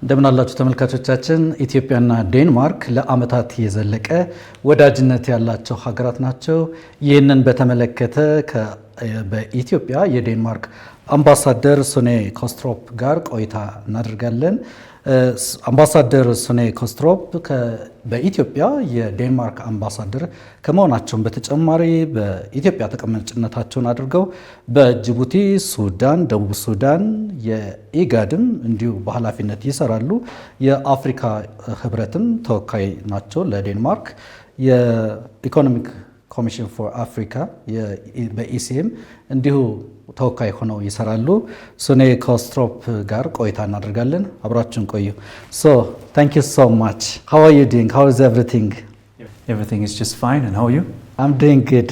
እንደምን አላችሁ ተመልካቾቻችን። ኢትዮጵያና ዴንማርክ ለዓመታት የዘለቀ ወዳጅነት ያላቸው ሀገራት ናቸው። ይህንን በተመለከተ በኢትዮጵያ የዴንማርክ አምባሳደር ሱኔ ኮስትሮፕ ጋር ቆይታ እናደርጋለን። አምባሳደር ሱኔ ኮስትሮፕ በኢትዮጵያ የዴንማርክ አምባሳደር ከመሆናቸውን በተጨማሪ በኢትዮጵያ ተቀማጭነታቸውን አድርገው በጅቡቲ፣ ሱዳን፣ ደቡብ ሱዳን የኢጋድም እንዲሁ በኃላፊነት ይሰራሉ። የአፍሪካ ህብረትም ተወካይ ናቸው። ለዴንማርክ የኢኮኖሚክ ኮሚሽን ፎር አፍሪካ በኢሲኤም እንዲሁ ተወካይ ሆነው ይሰራሉ። ሱኔ ኮስትሮፕ ጋር ቆይታ እናደርጋለን። አብራችሁን ቆዩ። Thank you so much. How are you doing? How is everything? Everything is just fine. And how are you? I'm doing good.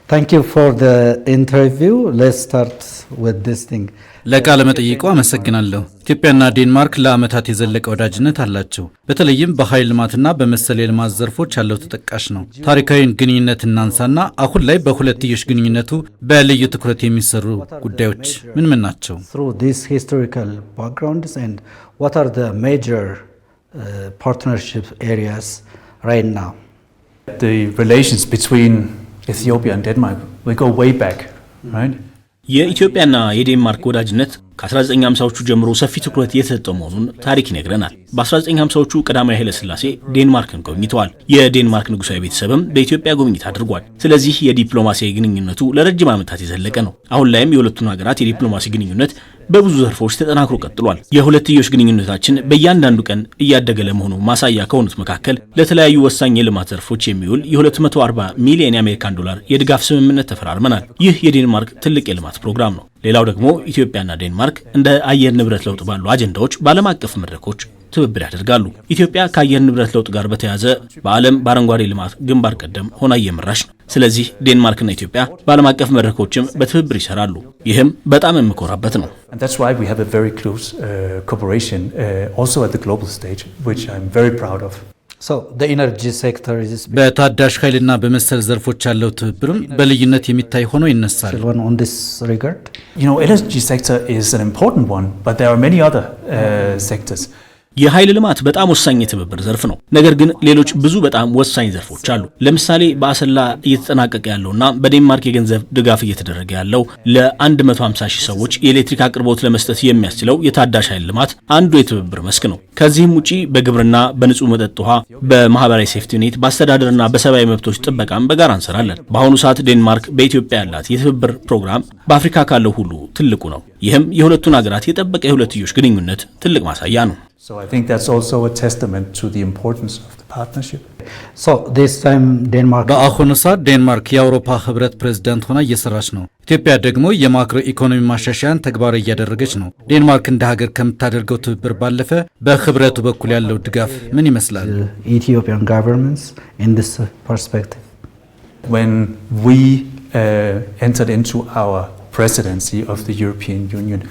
Thank you for the interview. Let's start with this thing. ለቃለ መጠይቁ አመሰግናለሁ። ኢትዮጵያና ዴንማርክ ለዓመታት የዘለቀ ወዳጅነት አላቸው። በተለይም በኃይል ልማትና በመሰል የልማት ዘርፎች ያለው ተጠቃሽ ነው። ታሪካዊ ግንኙነት እናንሳና አሁን ላይ በሁለትዮሽ ግንኙነቱ በልዩ ትኩረት የሚሰሩ ጉዳዮች ምን ምን ናቸው? Through these historical backgrounds and what are the major partnership areas right now? The relations between Ethiopia and Denmark, we go way back, right? የኢትዮጵያና የዴንማርክ ወዳጅነት ከ1950ዎቹ ጀምሮ ሰፊ ትኩረት የተሰጠው መሆኑን ታሪክ ይነግረናል። በ1950ዎቹ ቀዳማዊ ኃይለ ሥላሴ ዴንማርክን ጎብኝተዋል። የዴንማርክ ንጉሳዊ ቤተሰብም በኢትዮጵያ ጉብኝት አድርጓል። ስለዚህ የዲፕሎማሲያዊ ግንኙነቱ ለረጅም ዓመታት የዘለቀ ነው። አሁን ላይም የሁለቱን ሀገራት የዲፕሎማሲ ግንኙነት በብዙ ዘርፎች ተጠናክሮ ቀጥሏል። የሁለትዮሽ ግንኙነታችን በእያንዳንዱ ቀን እያደገ ለመሆኑ ማሳያ ከሆኑት መካከል ለተለያዩ ወሳኝ የልማት ዘርፎች የሚውል የ240 ሚሊዮን የአሜሪካን ዶላር የድጋፍ ስምምነት ተፈራርመናል። ይህ የዴንማርክ ትልቅ የልማት ፕሮግራም ነው። ሌላው ደግሞ ኢትዮጵያና ዴንማርክ እንደ አየር ንብረት ለውጥ ባሉ አጀንዳዎች በዓለም አቀፍ መድረኮች ትብብር ያደርጋሉ። ኢትዮጵያ ከአየር ንብረት ለውጥ ጋር በተያያዘ በዓለም በአረንጓዴ ልማት ግንባር ቀደም ሆና እየመራች ነው። ስለዚህ ዴንማርክና ኢትዮጵያ በዓለም አቀፍ መድረኮችም በትብብር ይሰራሉ። ይህም በጣም የምኮራበት ነው። And that's why we have a very close cooperation also at the global stage, which I'm very proud of. So the energy sector is በታዳሽ ኃይልና በመሰል ዘርፎች ያለው ትብብርም በልዩነት የሚታይ ሆኖ ይነሳል። on this regard. You know, energy sector is an important one, but there are many other sectors. የኃይል ልማት በጣም ወሳኝ የትብብር ዘርፍ ነው። ነገር ግን ሌሎች ብዙ በጣም ወሳኝ ዘርፎች አሉ። ለምሳሌ በአሰላ እየተጠናቀቀ ያለውና በዴንማርክ የገንዘብ ድጋፍ እየተደረገ ያለው ለ150 ሺህ ሰዎች የኤሌክትሪክ አቅርቦት ለመስጠት የሚያስችለው የታዳሽ ኃይል ልማት አንዱ የትብብር መስክ ነው። ከዚህም ውጪ በግብርና፣ በንጹህ መጠጥ ውሃ፣ በማህበራዊ ሴፍቲኔት፣ በአስተዳደርና በሰብአዊ መብቶች ጥበቃም በጋራ እንሰራለን። በአሁኑ ሰዓት ዴንማርክ በኢትዮጵያ ያላት የትብብር ፕሮግራም በአፍሪካ ካለው ሁሉ ትልቁ ነው። ይህም የሁለቱን ሀገራት የጠበቀ የሁለትዮሽ ግንኙነት ትልቅ ማሳያ ነው። So I think that's also a testament to the importance of the partnership. So this time Denmark በአሁኑ ሰዓት ዴንማርክ የአውሮፓ ህብረት ፕሬዝዳንት ሆና እየሰራች ነው። ኢትዮጵያ ደግሞ የማክሮ ኢኮኖሚ ማሻሻያን ተግባራዊ እያደረገች ነው። ዴንማርክ እንደ ሀገር ከምታደርገው ትብብር ባለፈ በህብረቱ በኩል ያለው ድጋፍ ምን ይመስላል? Ethiopian governments in this perspective. When we entered into our presidency of the European Union,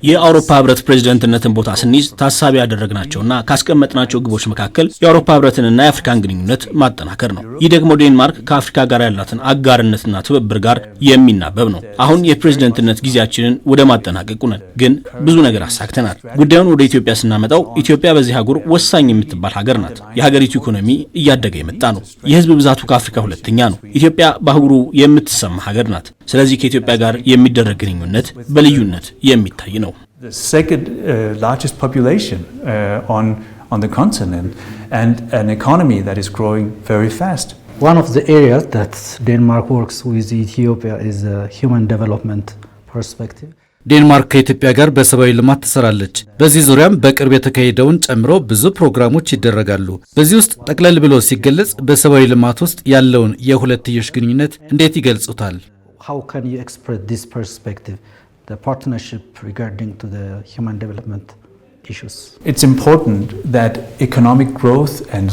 የአውሮፓ ህብረት ፕሬዝዳንትነትን ቦታ ስንይዝ ታሳቢ ያደረግናቸውና ካስቀመጥናቸው ግቦች መካከል የአውሮፓ ህብረትንና የአፍሪካን ግንኙነት ማጠናከር ነው። ይህ ደግሞ ዴንማርክ ከአፍሪካ ጋር ያላትን አጋርነትና ትብብር ጋር የሚናበብ ነው። አሁን የፕሬዝዳንትነት ጊዜያችንን ወደ ማጠናቀቁ ነን፣ ግን ብዙ ነገር አሳክተናል። ጉዳዩን ወደ ኢትዮጵያ ስናመጣው ኢትዮጵያ በዚህ አህጉር ወሳኝ የምትባል ሀገር ናት። የሀገሪቱ ኢኮኖሚ እያደገ የመጣ ነው። የህዝብ ብዛቱ ከአፍሪካ ሁለተኛ ነው። ኢትዮጵያ በአህጉሩ የምትሰማ ሀገር ናት። ስለዚህ ከኢትዮጵያ ጋር የሚደረግ ግንኙነት በልዩነት የሚታይ ነው። the second largest population on the continent and an economy that is growing very fast. One of the areas that Denmark works with Ethiopia is a human development perspective. ዴንማርክ ከኢትዮጵያ ጋር በሰብአዊ ልማት ትሰራለች። በዚህ ዙሪያም በቅርብ የተካሄደውን ጨምሮ ብዙ ፕሮግራሞች ይደረጋሉ። በዚህ ውስጥ ጠቅለል ብሎ ሲገለጽ በሰብአዊ ልማት ውስጥ ያለውን የሁለትዮሽ ግንኙነት እንዴት ይገልጹታል? How can you express this perspective, the partnership regarding to the human development issues? It's important that economic growth and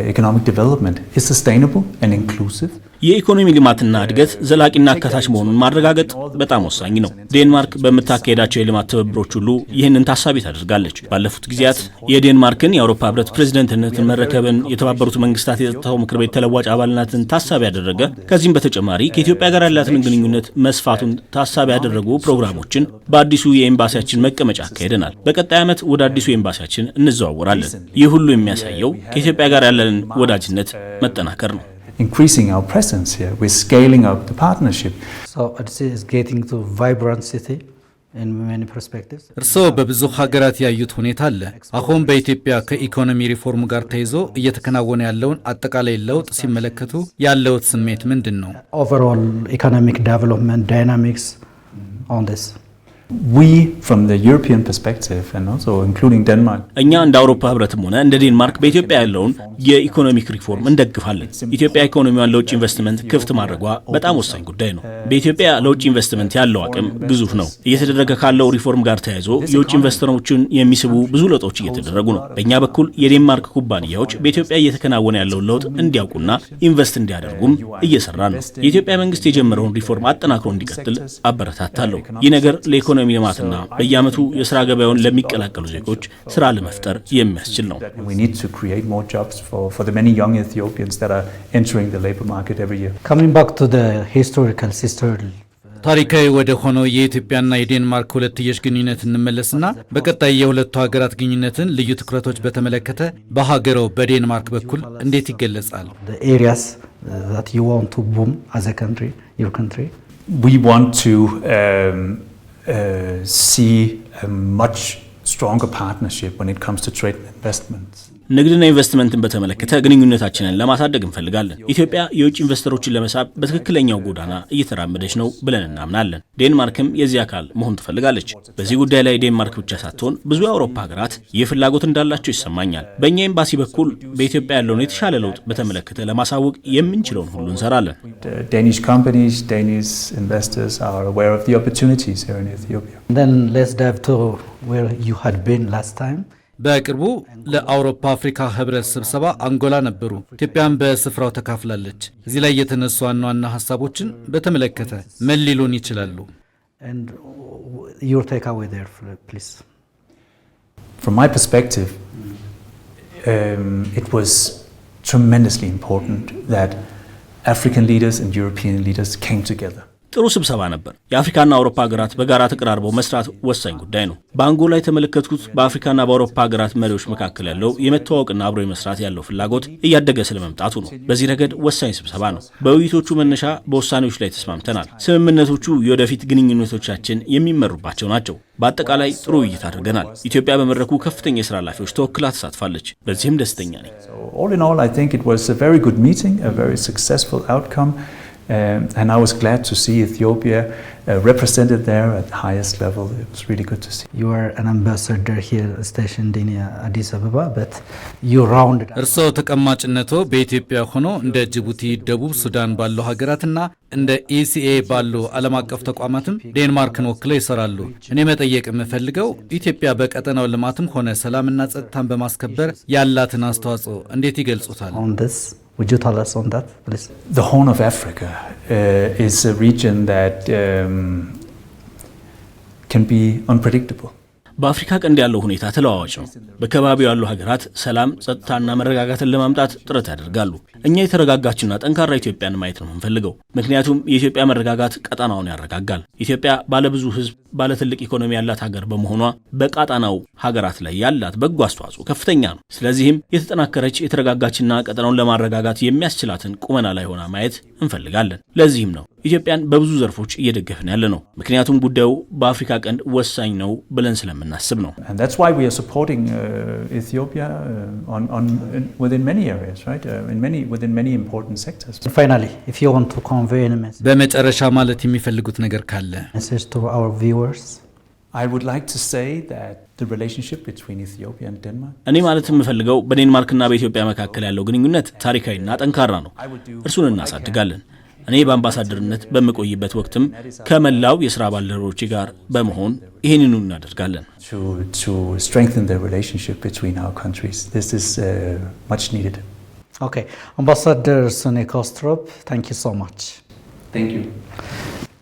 economic development is sustainable and inclusive. የኢኮኖሚ ልማትና እድገት ዘላቂና አካታች መሆኑን ማረጋገጥ በጣም ወሳኝ ነው። ዴንማርክ በምታካሄዳቸው የልማት ትብብሮች ሁሉ ይህንን ታሳቢ ታደርጋለች። ባለፉት ጊዜያት የዴንማርክን የአውሮፓ ህብረት ፕሬዝደንትነትን መረከብን፣ የተባበሩት መንግስታት የጸጥታው ምክር ቤት ተለዋጭ አባልነትን ታሳቢ ያደረገ ከዚህም በተጨማሪ ከኢትዮጵያ ጋር ያላትን ግንኙነት መስፋቱን ታሳቢ ያደረጉ ፕሮግራሞችን በአዲሱ የኤምባሲያችን መቀመጫ አካሄደናል። በቀጣይ ዓመት ወደ አዲሱ ኤምባሲያችን እንዘዋወራለን። ይህ ሁሉ የሚያሳየው ከኢትዮጵያ ጋር ያለንን ወዳጅነት መጠናከር ነው። Increasing our presence here, we're scaling up the partnership. So Odyssey is getting to vibrant city in many perspectives. እርስዎ በብዙ ሀገራት ያዩት ሁኔታ አለ። አሁን በኢትዮጵያ ከኢኮኖሚ ሪፎርም ጋር ተይዞ እየተከናወነ ያለውን አጠቃላይ ለውጥ ሲመለከቱ ያለውት ስሜት ምንድን ነው? Overall economic development dynamics on this. We, from the European perspective, and also including Denmark, እኛ እንደ አውሮፓ ህብረትም ሆነ እንደ ዴንማርክ በኢትዮጵያ ያለውን የኢኮኖሚክ ሪፎርም እንደግፋለን። ኢትዮጵያ ኢኮኖሚዋን ለውጭ ኢንቨስትመንት ክፍት ማድረጓ በጣም ወሳኝ ጉዳይ ነው። በኢትዮጵያ ለውጭ ኢንቨስትመንት ያለው አቅም ግዙፍ ነው። እየተደረገ ካለው ሪፎርም ጋር ተያይዞ የውጭ ኢንቨስተሮችን የሚስቡ ብዙ ለውጦች እየተደረጉ ነው። በእኛ በኩል የዴንማርክ ኩባንያዎች በኢትዮጵያ እየተከናወነ ያለውን ለውጥ እንዲያውቁና ኢንቨስት እንዲያደርጉም እየሰራ ነው። የኢትዮጵያ መንግስት የጀመረውን ሪፎርም አጠናክሮ እንዲቀጥል አበረታታለሁ። ይህ ነገር ለኢኮኖሚ ልማትና በየዓመቱ የሥራ ገበያውን ለሚቀላቀሉ ዜጎች ሥራ ለመፍጠር የሚያስችል ነው። we need to create more jobs for the many young Ethiopians that are entering the labor market every year. Coming back to the historical sister ታሪካዊ ወደ ሆነው የኢትዮጵያና የዴንማርክ ሁለትዮሽ ግንኙነት እንመለስና በቀጣይ የሁለቱ ሀገራት ግንኙነትን ልዩ ትኩረቶች በተመለከተ በሀገረው በዴንማርክ በኩል እንዴት ይገለጻል? the areas that you want to boom as a country, your country. We want to see a much stronger partnership when it comes to trade and investments. ንግድና ኢንቨስትመንትን በተመለከተ ግንኙነታችንን ለማሳደግ እንፈልጋለን። ኢትዮጵያ የውጭ ኢንቨስተሮችን ለመሳብ በትክክለኛው ጎዳና እየተራመደች ነው ብለን እናምናለን። ዴንማርክም የዚህ አካል መሆን ትፈልጋለች። በዚህ ጉዳይ ላይ ዴንማርክ ብቻ ሳትሆን ብዙ የአውሮፓ ሀገራት ይህ ፍላጎት እንዳላቸው ይሰማኛል። በእኛ ኤምባሲ በኩል በኢትዮጵያ ያለውን የተሻለ ለውጥ በተመለከተ ለማሳወቅ የምንችለውን ሁሉ እንሰራለን። Danish companies, Danish investors are aware of the opportunities here in Ethiopia. Then let's dive to where you had been last time. በቅርቡ ለአውሮፓ አፍሪካ ህብረት ስብሰባ አንጎላ ነበሩ። ኢትዮጵያን በስፍራው ተካፍላለች። እዚህ ላይ የተነሱ ዋና ዋና ሀሳቦችን በተመለከተ ምን ሊሉን ይችላሉ? And your takeaway there, please. From my perspective, it was tremendously important that African leaders and European leaders came together. ጥሩ ስብሰባ ነበር። የአፍሪካና አውሮፓ ሀገራት በጋራ ተቀራርበው መስራት ወሳኝ ጉዳይ ነው። በአንጎላ የተመለከትኩት በአፍሪካና በአውሮፓ ሀገራት መሪዎች መካከል ያለው የመተዋወቅና አብሮ የመስራት ያለው ፍላጎት እያደገ ስለመምጣቱ ነው። በዚህ ረገድ ወሳኝ ስብሰባ ነው። በውይይቶቹ መነሻ በውሳኔዎች ላይ ተስማምተናል። ስምምነቶቹ የወደፊት ግንኙነቶቻችን የሚመሩባቸው ናቸው። በአጠቃላይ ጥሩ ውይይት አድርገናል። ኢትዮጵያ በመድረኩ ከፍተኛ የስራ ኃላፊዎች ተወክላ ተሳትፋለች። በዚህም ደስተኛ ነኝ። All in all, I think it was a very good meeting, a very successful outcome. And I was glad to see Ethiopia represented there at the highest level. It was really good to see. You are an ambassador here stationed in Addis Ababa, but you rounded. እርስዎ ተቀማጭነቶ በኢትዮጵያ ሆኖ እንደ ጅቡቲ፣ ደቡብ ሱዳን ባሉ ሀገራትና እንደ ኢሲኤ ባሉ ዓለም አቀፍ ተቋማትም ዴንማርክን ወክለው ይሰራሉ። እኔ መጠየቅ የምፈልገው ኢትዮጵያ በቀጠናው ልማትም ሆነ ሰላምና ጸጥታን በማስከበር ያላትን አስተዋጽኦ እንዴት ይገልጹታል? On this, would you tell us on that, please? The Horn of Africa is a region that can be unpredictable. በአፍሪካ ቀንድ ያለው ሁኔታ ተለዋዋጭ ነው። በከባቢው ያሉ ሀገራት ሰላም፣ ጸጥታና መረጋጋትን ለማምጣት ጥረት ያደርጋሉ። እኛ የተረጋጋችና ጠንካራ ኢትዮጵያን ማየት ነው የምንፈልገው። ምክንያቱም የኢትዮጵያ መረጋጋት ቀጣናውን ያረጋጋል። ኢትዮጵያ ባለብዙ ሕዝብ፣ ባለ ትልቅ ኢኮኖሚ ያላት ሀገር በመሆኗ በቀጣናው ሀገራት ላይ ያላት በጎ አስተዋጽኦ ከፍተኛ ነው። ስለዚህም የተጠናከረች የተረጋጋችና ቀጣናውን ለማረጋጋት የሚያስችላትን ቁመና ላይ ሆና ማየት እንፈልጋለን። ለዚህም ነው ኢትዮጵያን በብዙ ዘርፎች እየደገፍን ያለ ነው። ምክንያቱም ጉዳዩ በአፍሪካ ቀንድ ወሳኝ ነው ብለን ስለምናስብ ነው። And that's why we are supporting Ethiopia within many areas, right? Within many important sectors. Finally, if you want to convey any በመጨረሻ ማለት የሚፈልጉት ነገር ካለ message to our viewers. I would like to say that the relationship between Ethiopia and Denmark. እኔ ማለት የምፈልገው በዴንማርክና በኢትዮጵያ መካከል ያለው ግንኙነት ታሪካዊና ጠንካራ ነው። እርሱን እናሳድጋለን። እኔ በአምባሳደርነት በመቆይበት ወቅትም ከመላው የሥራ ባልደረቦቼ ጋር በመሆን ይህንኑ እናደርጋለን። To strengthen the relationship between our countries. This is much needed. Okay, Ambassador Sune Kastrup, thank you so much. Thank you.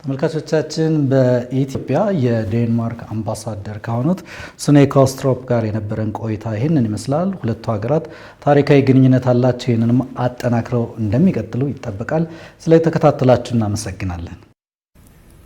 ተመልካቾቻችን በኢትዮጵያ የዴንማርክ አምባሳደር ከሆኑት ሱኔ ካስትሮፕ ጋር የነበረን ቆይታ ይህንን ይመስላል። ሁለቱ ሀገራት ታሪካዊ ግንኙነት አላቸው። ይህንንም አጠናክረው እንደሚቀጥሉ ይጠበቃል። ስለተከታተላችሁ እናመሰግናለን።